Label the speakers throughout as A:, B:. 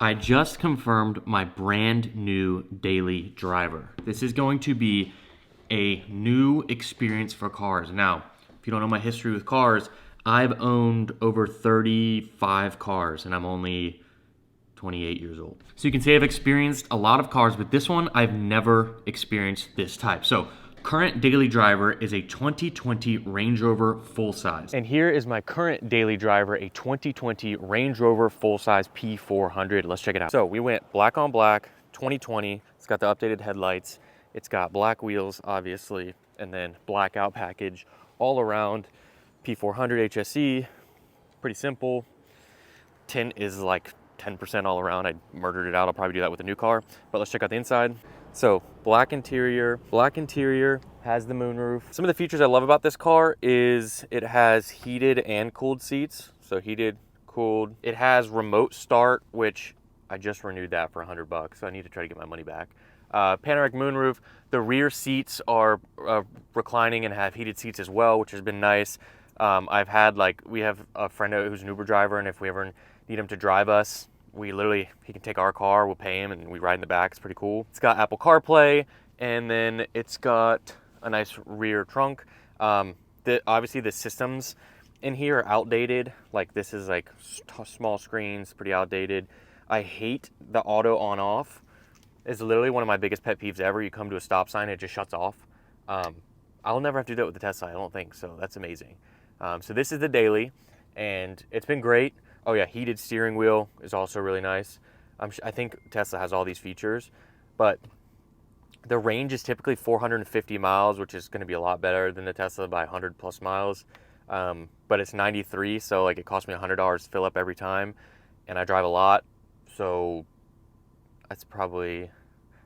A: I just confirmed my brand new daily driver. This is going to be a new experience for cars. Now, if you don't know my history with cars, I've owned over 35 cars and I'm only 28 years old. So you can say I've experienced a lot of cars, but this one I've never experienced this type. So current daily driver is a 2020 Range Rover full size. And here is my current daily driver, a 2020 Range Rover full size P400. Let's check it out. So we went black on black, 2020. It's got the updated headlights. It's got black wheels, obviously, and then blackout package all around. P400 HSE, pretty simple. Tint is like 10% all around. I murdered it out. I'll probably do that with a new car, but let's check out the inside. So black interior has the moonroof. Some of the features I love about this car is it has heated and cooled seats. So heated, cooled. It has remote start, which I just renewed that for $100, so I need to try to get my money back. Panoramic moonroof. The rear seats are reclining and have heated seats as well, which has been nice. We have a friend who's an Uber driver, and if we ever need him to drive us, he can take our car, we'll pay him, and we ride in the back. It's pretty cool. It's got Apple CarPlay, and then it's got a nice rear trunk. Obviously the systems in here are outdated. Like this is like small screens, pretty outdated. I hate the auto on off. It's literally one of my biggest pet peeves ever. You come to a stop sign, it just shuts off. I'll never have to do that with the Tesla, I don't think, so that's amazing. So this is the daily, and it's been great. Oh yeah, heated steering wheel is also really nice. I think Tesla has all these features, but the range is typically 450 miles, which is going to be a lot better than the Tesla by 100 plus miles. But it's 93, so like it costs me $100 to fill up every time, and I drive a lot, so that's probably,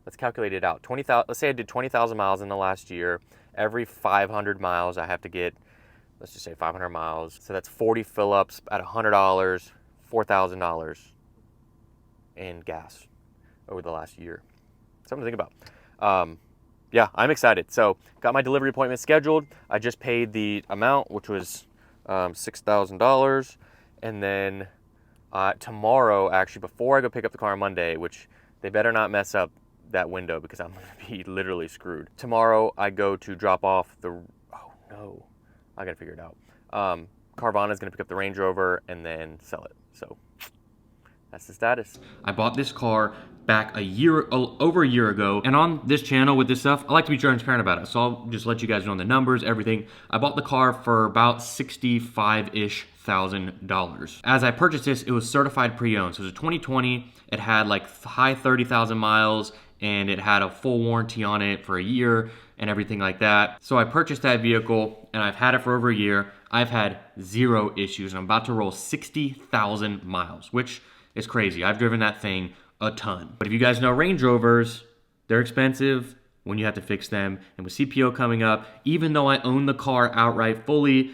A: let's calculate it out. 20,000. Let's say I did 20,000 miles in the last year. Every 500 miles, I have to get, let's just say 500 miles. So that's 40 fill-ups at $100, $4,000 in gas over the last year. Something to think about. Yeah, I'm excited. So got my delivery appointment scheduled. I just paid the amount, which was $6,000. And then tomorrow, actually, before I go pick up the car on Monday, which they better not mess up that window because I'm going to be literally screwed. Tomorrow, I go to drop off the, oh no, I got to figure it out. Carvana is going to pick up the Range Rover and then sell it. So that's the status. I bought this car back over a year ago, and on this channel with this stuff, I like to be transparent about it. So I'll just let you guys know the numbers, everything. I bought the car for about $65,000-ish. As I purchased this, it was certified pre-owned. So it was a 2020. It had like high 30,000 miles, and it had a full warranty on it for a year and everything like that. So I purchased that vehicle, and I've had it for over a year. I've had zero issues, and I'm about to roll 60,000 miles, which is crazy. I've driven that thing a ton. But if you guys know Range Rovers, they're expensive when you have to fix them. And with CPO coming up, even though I own the car outright fully,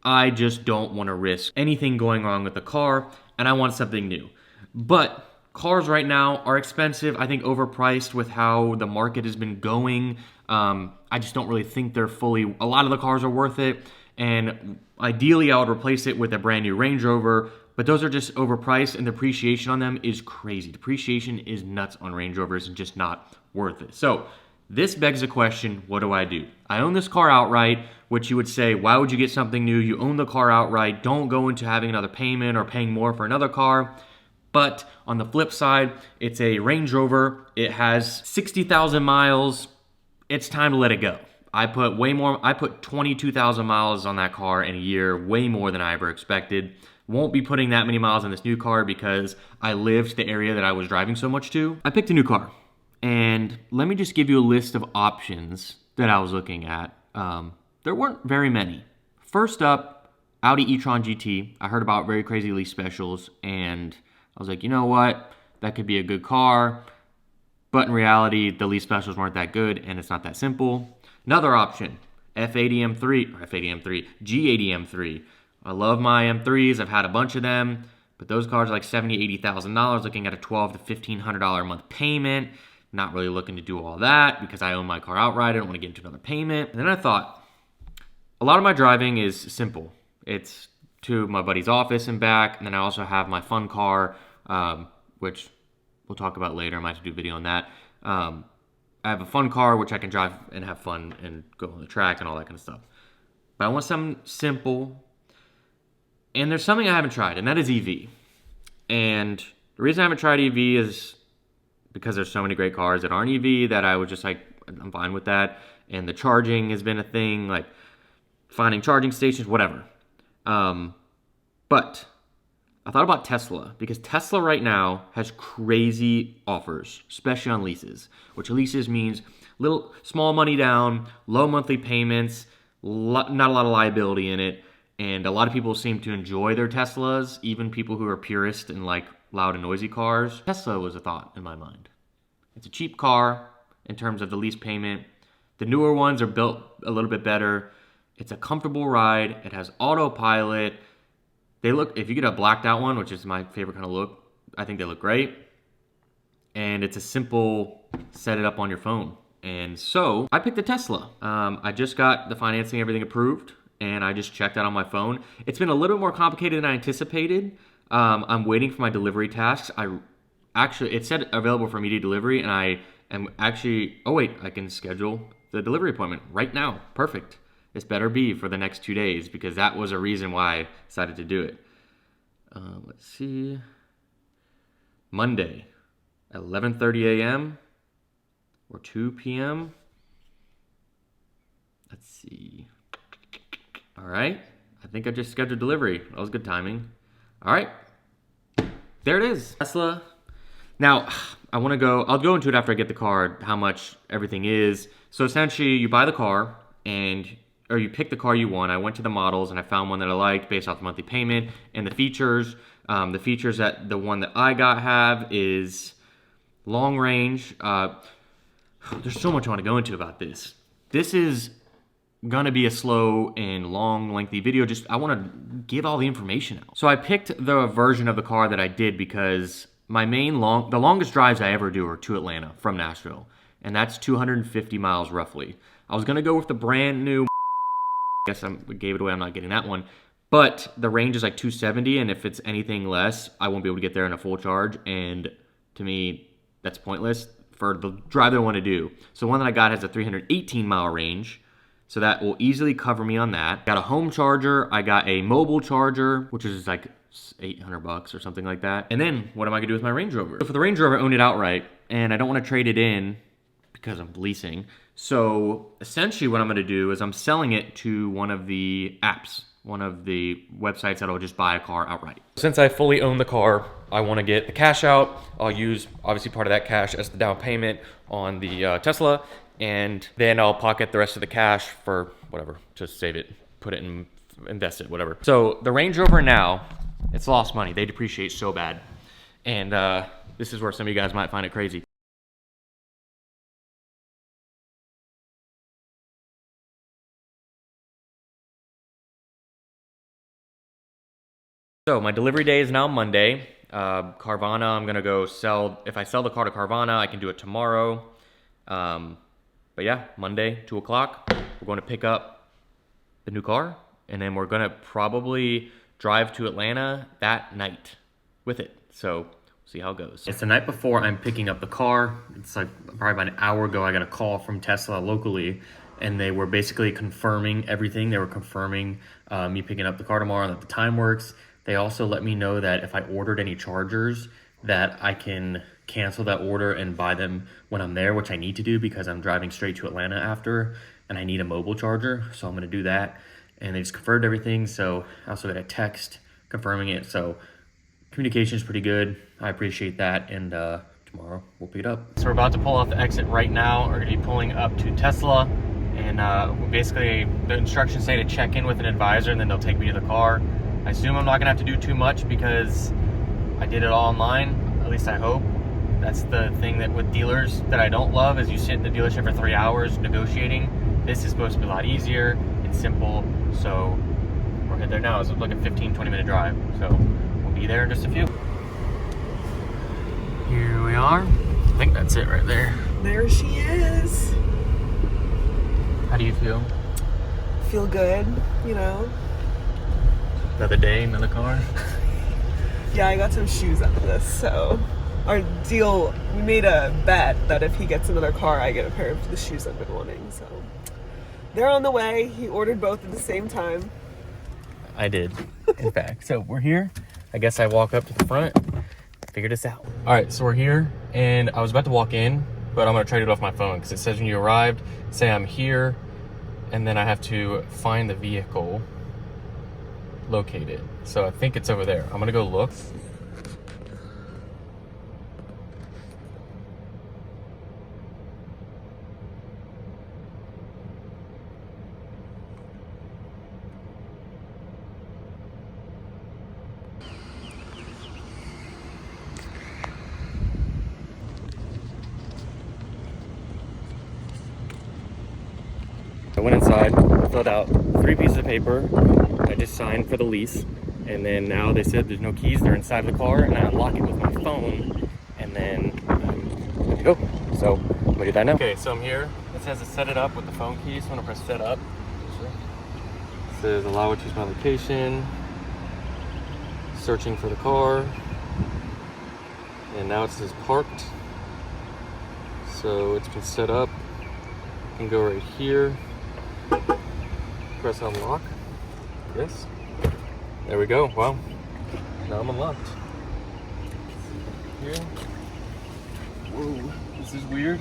A: I just don't want to risk anything going wrong with the car, and I want something new. But cars right now are expensive, I think overpriced with how the market has been going. I just don't really think they're fully, a lot of the cars are worth it. And ideally I would replace it with a brand new Range Rover, but those are just overpriced, and the depreciation on them is crazy. Depreciation is nuts on Range Rovers and just not worth it. So this begs the question, what do I do? I own this car outright, which you would say, why would you get something new? You own the car outright. Don't go into having another payment or paying more for another car. But on the flip side, it's a Range Rover. It has 60,000 miles. It's time to let it go. I put 22,000 miles on that car in a year, way more than I ever expected. Won't be putting that many miles on this new car because I lived the area that I was driving so much to. I picked a new car, and let me just give you a list of options that I was looking at. There weren't very many. First up, Audi e-tron GT. I heard about very crazy lease specials, and I was like, you know what? That could be a good car, but in reality, the lease specials weren't that good, and it's not that simple. Another option, G80 M3. I love my M3s. I've had a bunch of them, but those cars are like $70,000, $80,000, looking at a $1,200 to $1,500 a month payment. Not really looking to do all that because I own my car outright. I don't want to get into another payment. And then I thought, a lot of my driving is simple. It's to my buddy's office and back, and then I also have my fun car, which we'll talk about later. I might have to do a video on that. I have a fun car, which I can drive and have fun and go on the track and all that kind of stuff. But I want something simple. And there's something I haven't tried, and that is EV. And the reason I haven't tried EV is because there's so many great cars that aren't EV that I was just like, I'm fine with that. And the charging has been a thing, like finding charging stations, whatever. But I thought about Tesla, because Tesla right now has crazy offers, especially on leases, which leases means little small money down, low monthly payments, not a lot of liability in it, and a lot of people seem to enjoy their Teslas, even people who are purists and like loud and noisy cars. Tesla was a thought in my mind. It's a cheap car in terms of the lease payment. The newer ones are built a little bit better. It's a comfortable ride. It has autopilot. They look, if you get a blacked out one, which is my favorite kind of look, I think they look great. And it's a simple set it up on your phone. And so I picked a Tesla. I just got the financing, everything approved, and I just checked out on my phone. It's been a little more complicated than I anticipated. I'm waiting for my delivery tasks. It said available for immediate delivery, and I am actually, oh wait, I can schedule the delivery appointment right now. Perfect. This better be for the next 2 days, because that was a reason why I decided to do it. Let's see. Monday, 11:30 a.m. or 2 p.m. Let's see. All right. I think I just scheduled delivery. That was good timing. All right. There it is. Tesla. Now, I'll go into it after I get the car, how much everything is. So essentially, you buy the car, or you pick the car you want. I went to the models and I found one that I liked based off the monthly payment and the features. The features that the one that I got have is long range. There's so much I want to go into about this. This is gonna be a slow and long, lengthy video. I want to give all the information out. So I picked the version of the car that I did because the longest drives I ever do are to Atlanta from Nashville, and that's 250 miles roughly. I was gonna go with the brand new. I guess we gave it away. I'm not getting that one. But the range is like 270, and if it's anything less, I won't be able to get there in a full charge. And to me, that's pointless for the drive that I want to do. So the one that I got has a 318 mile range, so that will easily cover me on that. Got a home charger. I got a mobile charger, which is like $800 or something like that. And then what am I gonna do with my Range Rover? So for the Range Rover, I own it outright, and I don't want to trade it in because I'm leasing. So essentially what I'm gonna do is I'm selling it to one of the apps, one of the websites that'll just buy a car outright. Since I fully own the car, I wanna get the cash out. I'll use obviously part of that cash as the down payment on the Tesla, and then I'll pocket the rest of the cash for whatever, just save it, put it in, invest it, whatever. So the Range Rover now, it's lost money. They depreciate so bad. And this is where some of you guys might find it crazy. So my delivery day is now Monday. Carvana, I'm gonna go sell. If I sell the car to Carvana, I can do it tomorrow. But yeah, Monday, 2 o'clock, we're going to pick up the new car, and then we're gonna probably drive to Atlanta that night with it. So we'll see how it goes. It's the night before I'm picking up the car. It's like probably about an hour ago, I got a call from Tesla locally, and they were basically confirming everything. They were confirming me picking up the car tomorrow and that the time works. They also let me know that if I ordered any chargers, that I can cancel that order and buy them when I'm there, which I need to do because I'm driving straight to Atlanta after, and I need a mobile charger, so I'm gonna do that. And they just confirmed everything, so I also got a text confirming it, so communication is pretty good. I appreciate that, and tomorrow we'll pick it up. So we're about to pull off the exit right now. We're gonna be pulling up to Tesla, and basically the instructions say to check in with an advisor, and then they'll take me to the car. I assume I'm not gonna have to do too much because I did it all online, at least I hope. That's the thing that with dealers that I don't love is you sit in the dealership for 3 hours negotiating. This is supposed to be a lot easier and simple, so we're headed there now. It's like a 15-20 minute drive, so we'll be there in just a few. Here we are. I think that's it right there.
B: There she is.
A: How do you feel?
B: Feel good, you know.
A: Another day, another car.
B: Yeah, I got some shoes out of this, so our deal, we made a bet that if he gets another car, I get a pair of the shoes I've been wanting. So they're on the way. He ordered both at the same time.
A: I did, in fact. So we're here. I guess I walk up to the front, figure this out. All right, so we're here, and I was about to walk in, but I'm gonna try to do it off my phone because it says when you arrived, say I'm here, and then I have to find the vehicle, locate it. So I think it's over there. I'm gonna go look. I went inside, filled out 3 pieces of paper. I just signed for the lease. And then now they said there's no keys, they're inside the car, and I unlock it with my phone. And then I'm good to go. So I'm gonna do that now. Okay, so I'm here. It says to set it up with the phone key, so I'm gonna press set up. It says allow it to use my location. Searching for the car. And now it says parked. So it's been set up. I can go right here. Press unlock. Yes. There we go. Well, now I'm unlocked. Here. Whoa, this is weird.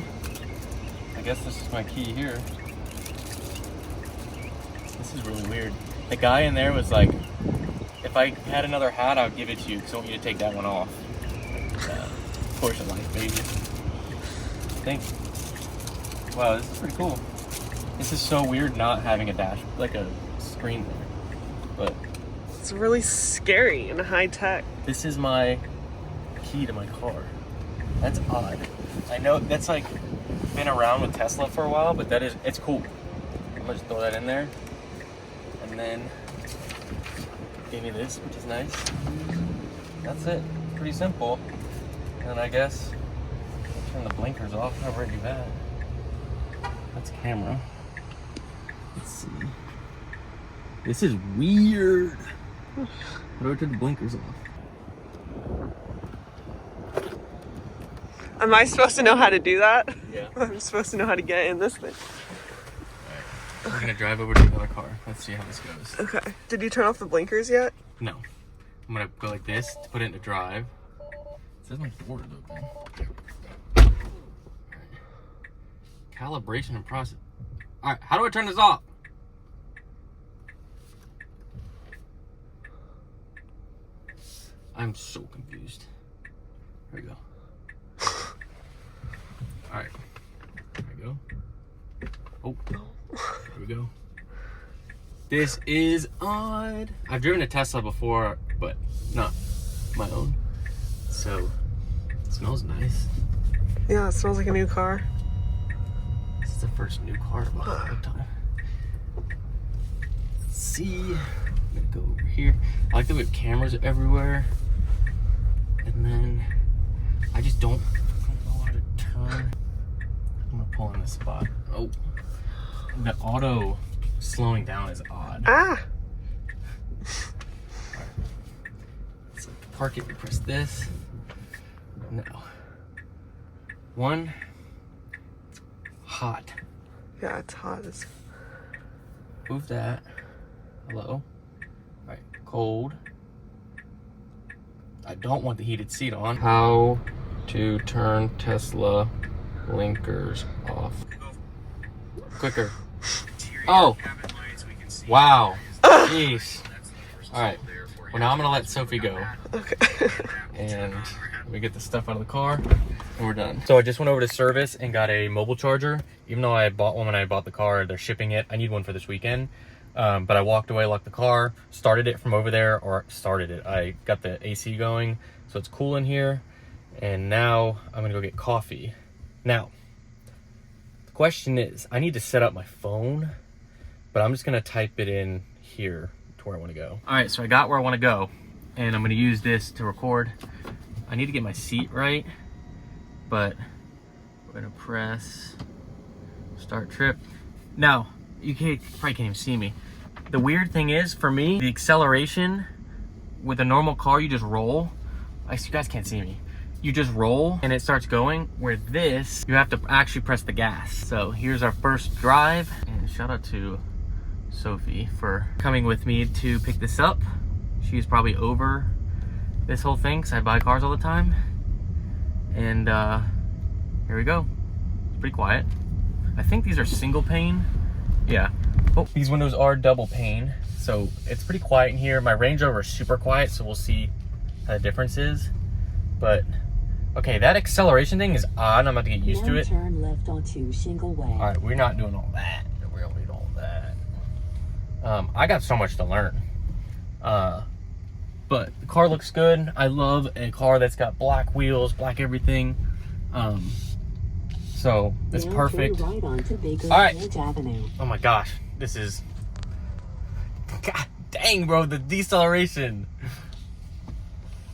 A: I guess this is my key here. This is really weird. The guy in there was like, if I had another hat, I would give it to you because I want you to take that one off. Porsche life, baby. Thanks. Wow, this is pretty cool. This is so weird not having a dash, like a screen there. But
B: It's really scary and high tech.
A: this is my key to my car. That's odd. I know that's like been around with Tesla for a while, but it's cool. I'm gonna just throw that in there. And then gave me this, which is nice. That's it. Pretty simple. And I guess turn the blinkers off. I'll already do that. That's camera. Let's see. This is weird. How do I turn the blinkers off?
B: Am I supposed to know how to do that?
A: Yeah.
B: I'm supposed to know how to get in this thing.
A: Alright. We're gonna drive over to the other car. Let's see how this goes.
B: Okay. Did you turn off the blinkers yet?
A: No. I'm gonna go like this to put it into drive. It says my door is open. Alright. Calibration and process. Alright, how do I turn this off? I'm so confused. There we go. Alright. There we go. Oh. There we go. This is odd. I've driven a Tesla before, but not my own. So, it smells nice.
B: Yeah, it smells like a new car.
A: This is the first new car I bought in a long time. Let's see. I'm gonna go over here. I like that we have cameras everywhere. And then I just don't know how to turn. I'm gonna pull in this spot. Oh, the auto slowing down is odd.
B: Ah!
A: Right. So to park it, we press this. No. One. Hot.
B: Yeah, it's hot. It's...
A: Move that. Hello. Right. Cold. I don't want the heated seat on. How to turn Tesla blinkers off. Quicker. Oh. Wow. Jeez. Alright. Well, now I'm going to let Sophie go.
B: Okay.
A: And we get the stuff out of the car and we're done. So I just went over to service and got a mobile charger. Even though I bought one when I bought the car, they're shipping it. I need one for this weekend. But I walked away, locked the car, started it from over there, or started it. I got the AC going, so it's cool in here. And now I'm gonna go get coffee. Now, the question is, I need to set up my phone, but I'm just gonna type it in here to where I wanna go. All right, so I got where I wanna go, and I'm gonna use this to record. I need to get my seat right, but we're gonna press start trip. Now, you probably can't even see me. The weird thing is, for me, the acceleration with a normal car, you just roll. You guys can't see me. you just roll and it starts going, where this, you have to actually press the gas. So here's our first drive, and shout out to Sophie for coming with me to pick this up. She's probably over this whole thing because I buy cars all the time. And here we go. It's pretty quiet. I think these are single pane. Yeah. Oh, these windows are double pane, so it's pretty quiet in here. My Range Rover is super quiet, so we'll see how the difference is. But okay, that acceleration thing is odd. I'm about to get used to it.
C: Turn left onto Shingle Way.
A: All right, we're not doing all that. We don't need all that. I got so much to learn. But the car looks good. I love a car that's got black wheels, black everything. So it's perfect.
C: Right onto Baker
A: All right.
C: Ridge Avenue.
A: Oh my gosh, this is, god dang, bro, the deceleration.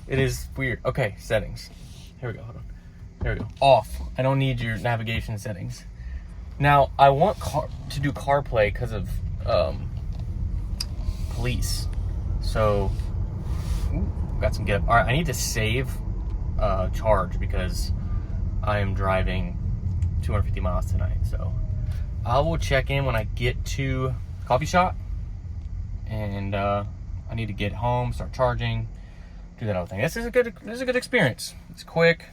A: It is weird. Okay, settings. Here we go, hold on. There we go, off. I don't need your navigation settings. Now, I want to do CarPlay because of police. So, got some get up. All right, I need to save charge because I am driving 250 miles tonight. So I will check in when I get to the coffee shop, and I need to get home, start charging, do that other thing. This is a good experience. It's quick,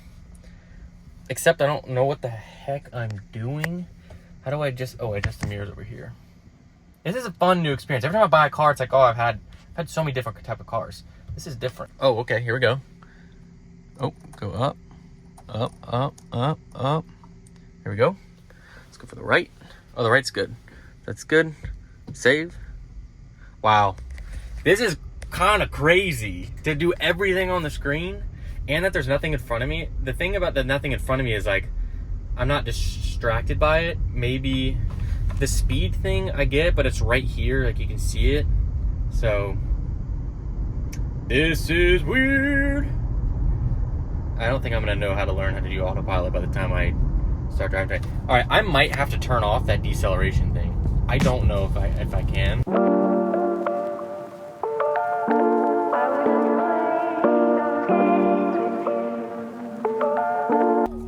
A: except I don't know what the heck I'm doing. How do I adjust the mirrors over here? This is a fun new experience. Every time I buy a car, it's like, oh, I've had so many different type of cars. This is different. Oh, okay, here we go. Oh, go up, up, up, up, up. Here we go. Let's go for the right. Oh, the right's good. That's good. Save. Wow. This is kind of crazy to do everything on the screen and that there's nothing in front of me. The thing about the nothing in front of me is like, I'm not distracted by it. Maybe the speed thing I get, but it's right here. Like you can see it. So this is weird. I don't think I'm gonna know how to learn how to do autopilot by the time I start driving. All right, I might have to turn off that deceleration thing. I don't know if I can.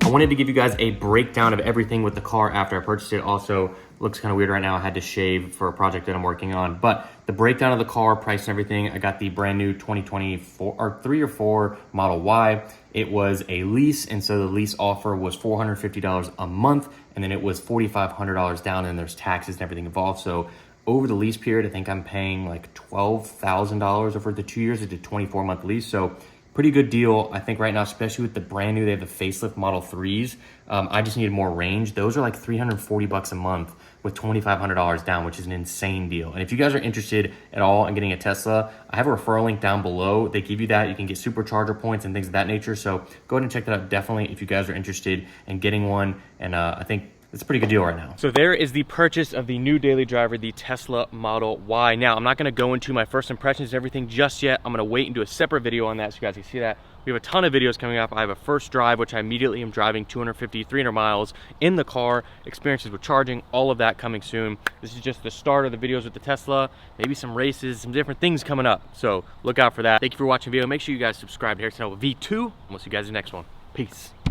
A: I wanted to give you guys a breakdown of everything with the car after I purchased it. Also, looks kind of weird right now. I had to shave for a project that I'm working on. But the breakdown of the car, price and everything, I got the brand new 2024 or 3 or 4 Model Y. It was a lease, and so the lease offer was $450 a month, and then it was $4,500 down, and there's taxes and everything involved. So over the lease period, I think I'm paying like $12,000 over the 2 years. It's a 24-month lease. So pretty good deal, I think right now, especially with the brand new, they have the facelift Model 3s. I just needed more range. Those are like $340 a month with $2,500 down, which is an insane deal. And if you guys are interested at all in getting a Tesla, I have a referral link down below. They give you that. You can get supercharger points and things of that nature. So go ahead and check that out definitely if you guys are interested in getting one. And I think it's a pretty good deal right now. So there is the purchase of the new daily driver, the Tesla Model Y. Now, I'm not gonna go into my first impressions and everything just yet. I'm gonna wait and do a separate video on that so you guys can see that. We have a ton of videos coming up. I have a first drive, which I immediately am driving 250, 300 miles in the car, experiences with charging, all of that coming soon. This is just the start of the videos with the Tesla, maybe some races, some different things coming up. So look out for that. Thank you for watching the video. Make sure you guys subscribe to Harrison V2, and we'll see you guys in the next one. Peace.